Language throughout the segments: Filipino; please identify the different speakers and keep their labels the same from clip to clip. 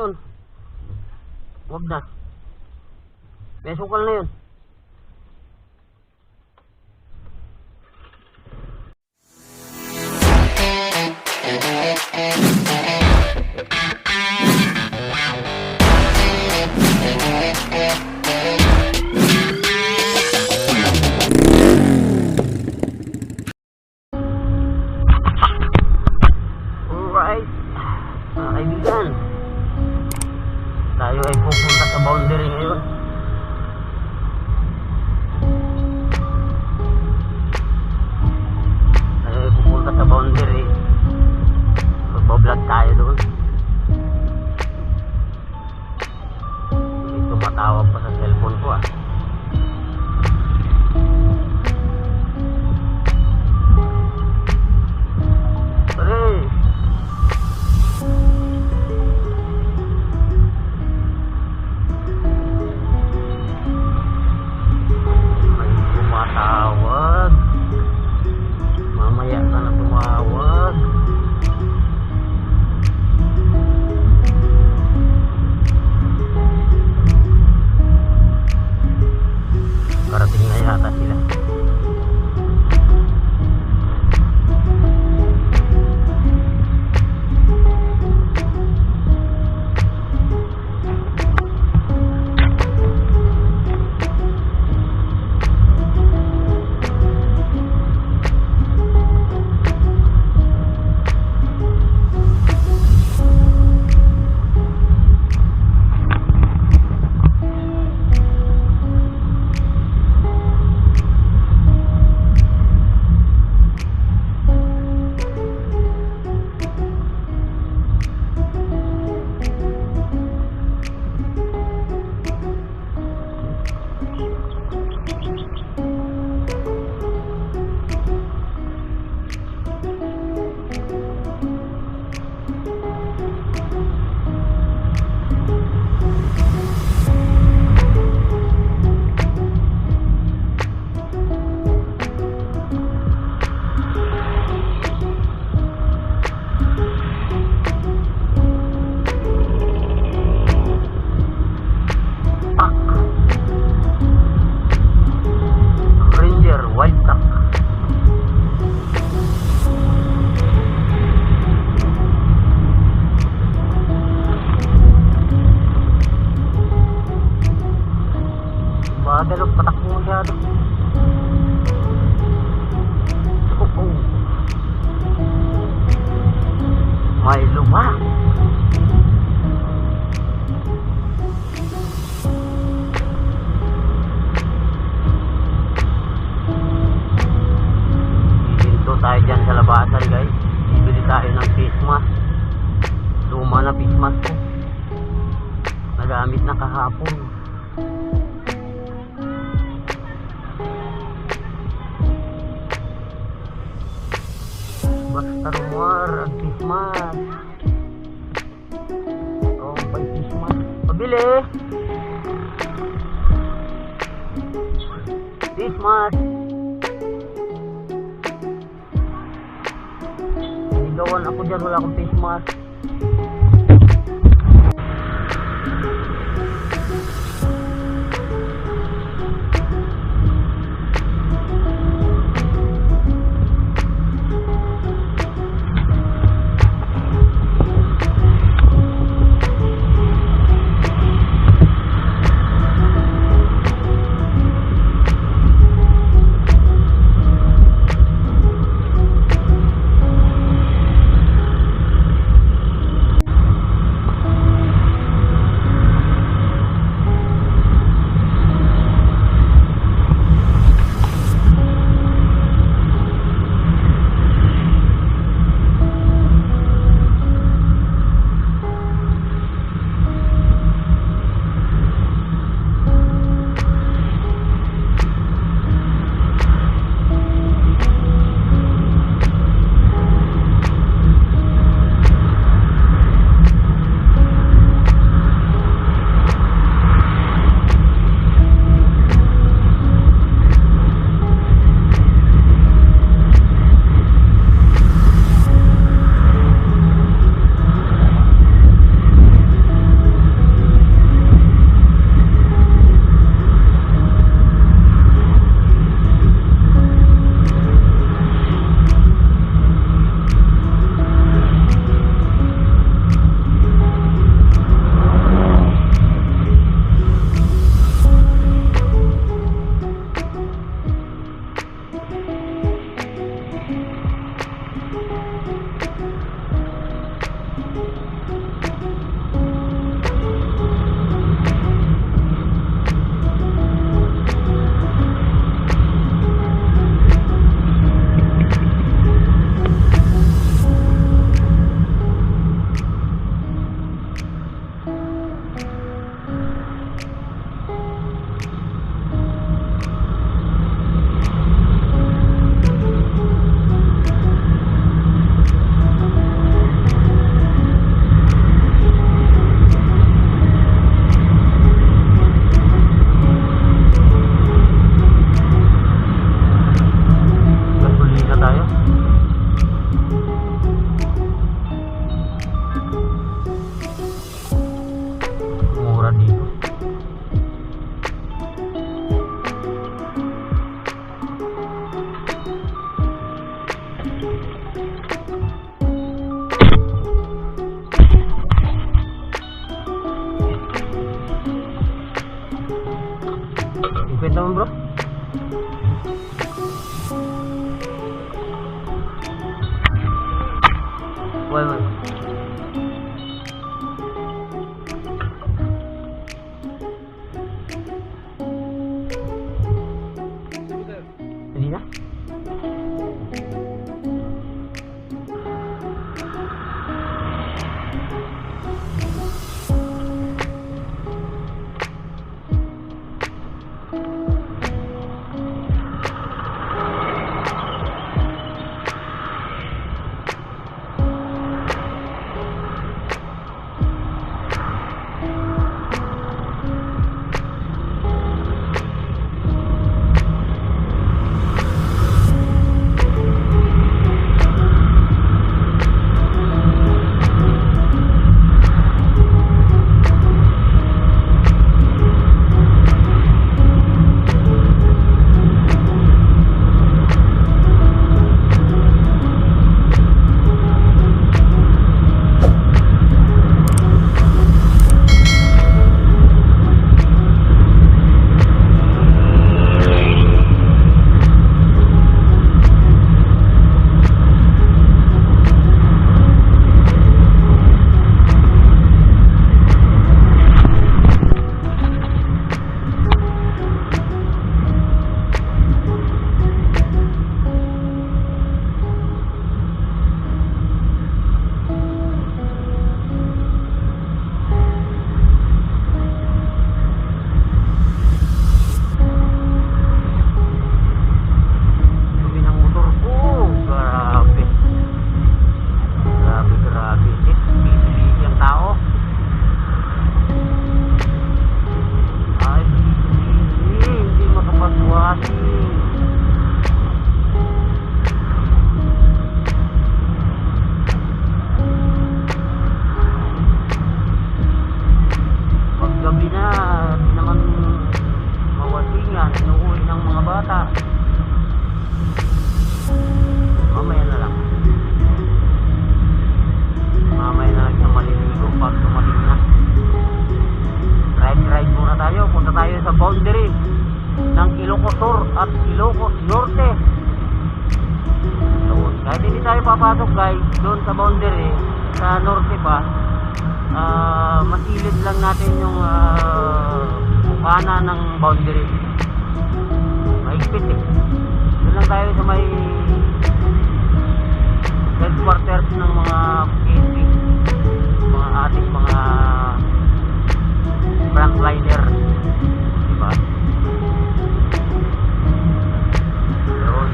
Speaker 1: yun. Huwag na. May sukal na yun. Alright, mga kaibigan, tayo ay pupunta sa boundary ngayon. Tayo ay pupunta sa boundary. Magbablog tayo doon. Hindi tumatawag pa sa cellphone ko ah. Tawag. Mamaya ka na tumawag. Karating na yata sila. Bagalog, patakbo masyado. Oh. May lupa. Dito tayo dyan sa labasan guys. Bibili tayo ng face mask. Luma na face mask ko. Nagamit na kahapon. Basta rumor ang face mask. Oh, may face mask. Pabili! Face mask. Niligawan ako dyan, wala akong face mask. mura dito. Ipin naman bro. Why? Hindi na? Sa boundary ng Ilocos Sur at Ilocos Norte. So, kahit hindi tayo papasok guys doon sa boundary sa norte pa, masilid lang natin yung bukana ng boundary. Mahigpit eh. Doon lang tayo sa may headquarters ng mga PNP, mga ating mga frontliner, diba? Yun.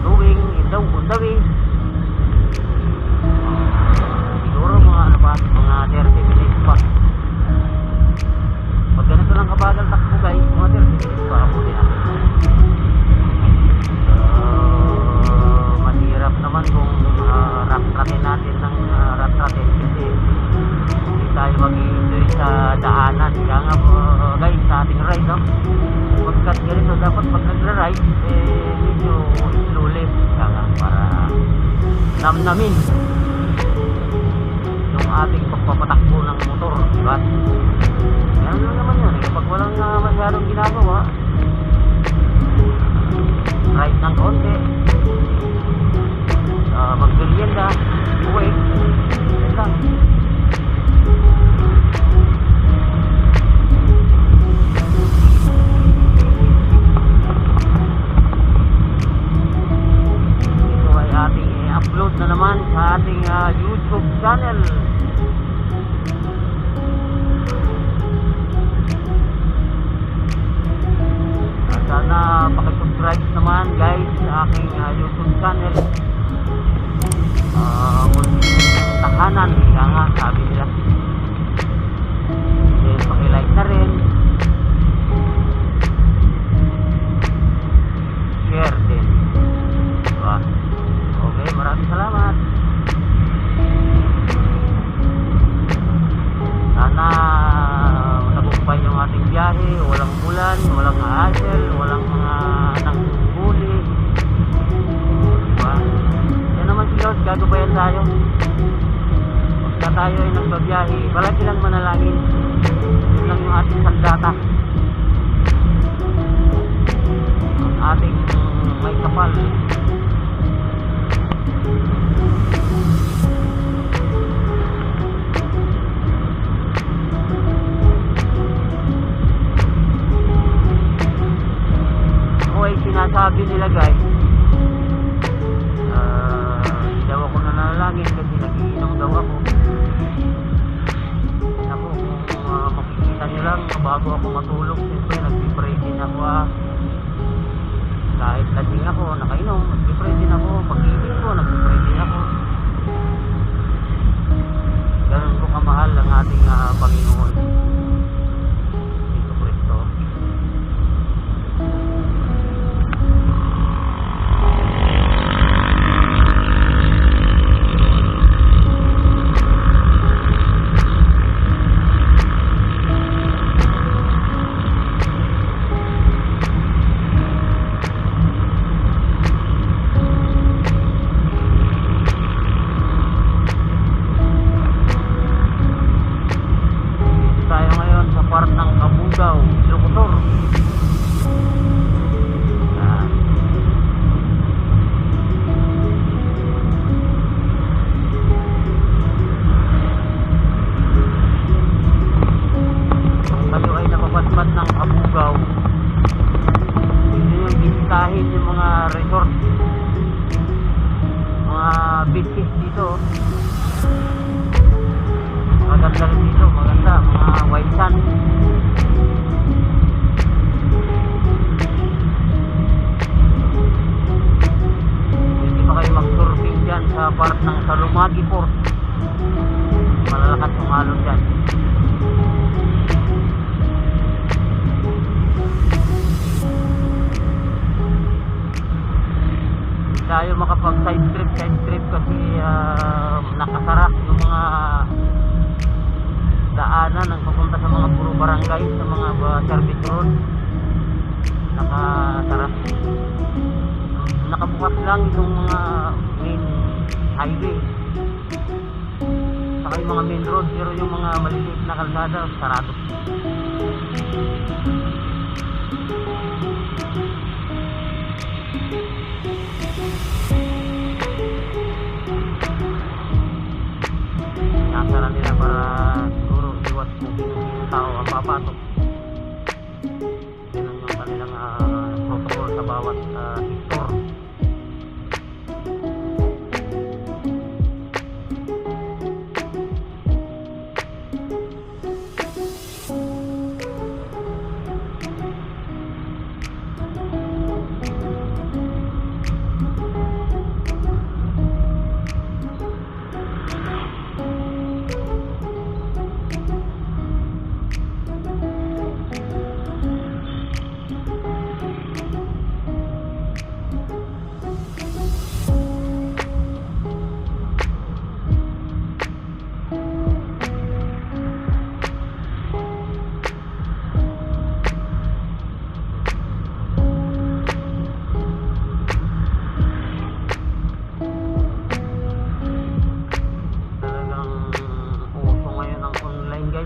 Speaker 1: Doing on the way. Siguro mga ano pa, mga 30 minutes pa. Pag ganito lang kabagal takbo guys, mga 30 minutes pa ako din ako. Mahirap naman kung rat-ratin natin ng rat-ratin kasi hindi tayo mag-i-enjoy sa daanan. Kaya nga guys, sa ating ride, no? Pagkat ganito, dapat pag nagra-ride, medyo slowly. Kaya nga, para namnamin yung ating pagpapatakbo ng motor, diba? Ganun lang naman yun. Kapag walang masyadong ginagawa, ride ng konti, mag-merienda, uwi, yan lang. Ito ay ating i-upload na naman sa ating YouTube channel. Sana pakisubscribe naman guys sa aking YouTube channel. Munting tahanan, kaya nga sabi nila. Then pakilike na rin, share din, diba? Okay, maraming salamat. Sana tayo ay nagbabiyahe, palagi lang manalangin. Yun lang yung ating sandata. Ating may kapal. Ako ay sinasabi nila guys, hindi daw ako nanalangin kasi nagiinom daw ako. Ako, kung makikita nyo lang bago ako matulog, siyempre nag-pray din ako kahit lasing ako, nakainom, nag-pray din ako. Pag-ibig ko, nag-pray din ako. Ganun ko kamahal ang ating Panginoon Jesu Cristo. Part ng Cabugao, Ilocos. Kung kayo ay napapaspat ng Cabugao, hindi nyo bisitahin yung mga resort, mga beaches dito. Maganda rin dito, maganda, mga white sand. Hindi pa kayo mag-surfing dyan sa part ng Salumagi Port. Malalakas yung alon dyan. Hindi tayo makapag side trip kasi nakasara yung mga daanan ang papunta sa mga puro barangay, sa mga service road. Nakasarap. Nakabukas lang yung mga main highway saka yung mga main road, pero yung mga maliliit na kalsada sarado. Nasara nila para siguro iwas kung sino tao ang papatok. Yan ang kanilang protocol sa bawat sektor.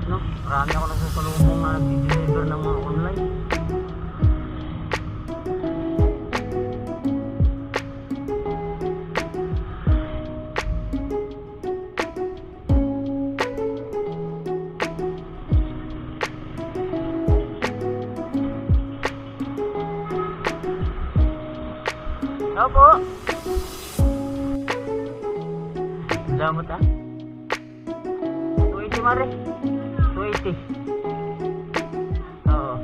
Speaker 1: No? Marami ako nagsusulubong na nag-deliver ng mga online. Opo. Salamat ah. 280 mare. 280. Oo.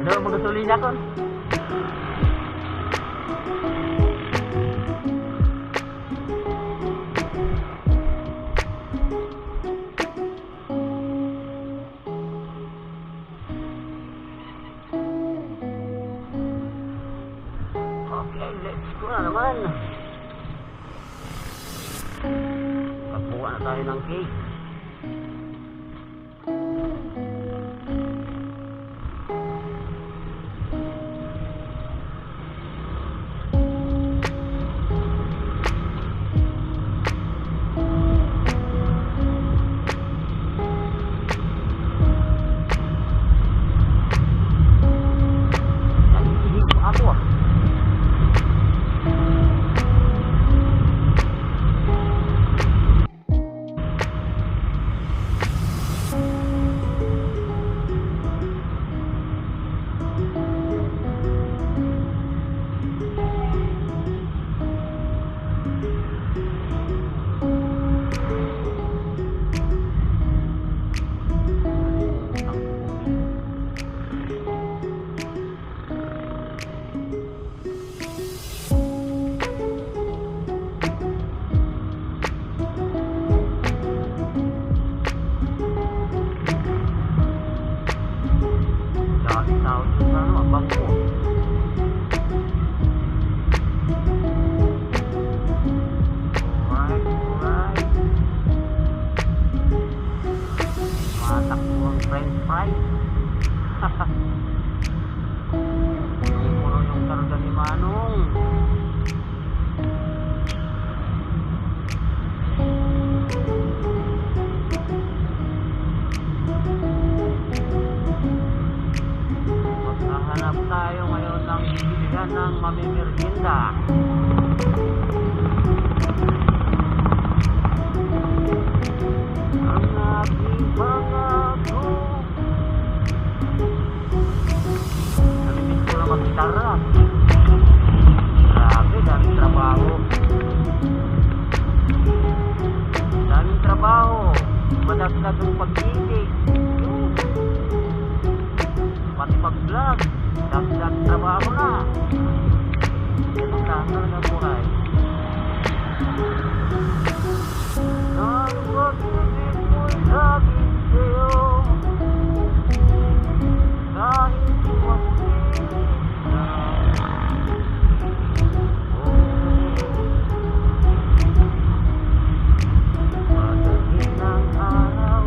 Speaker 1: Ano, magasolina ko? Okay, let's go na naman. Pagbuka na tayo ng cake. Maghahanap tayo ngayon ng bilihan ng mamimerienda. Ang aking pangako. Namiss ko na mag-gitara. Grabe, daming trabaho. Daming trabaho. Madagdag ang pag-ibig. Pati pag-vlog, dami trabaho na. Ito tanga na buhay. Ang pag-ibig mo'y lagi sa'yo, kahit magpili na. Pagdating ng araw,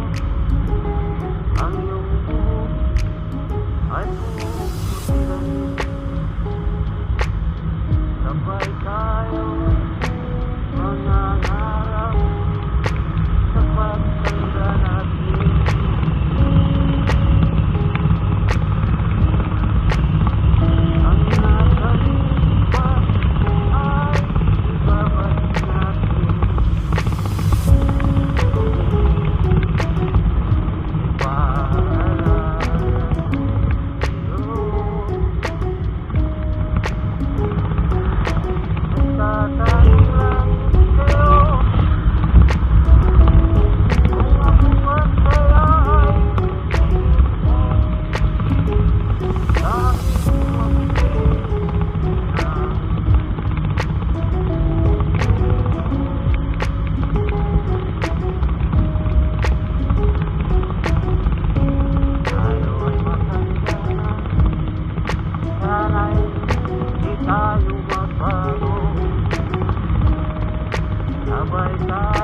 Speaker 1: ang iyong buhok ay puputilan. Sabay tayo mangangarap sa pagtanda natin. Ang nakalipas ay ibabalik natin. Tayo magbago, sabay tayo.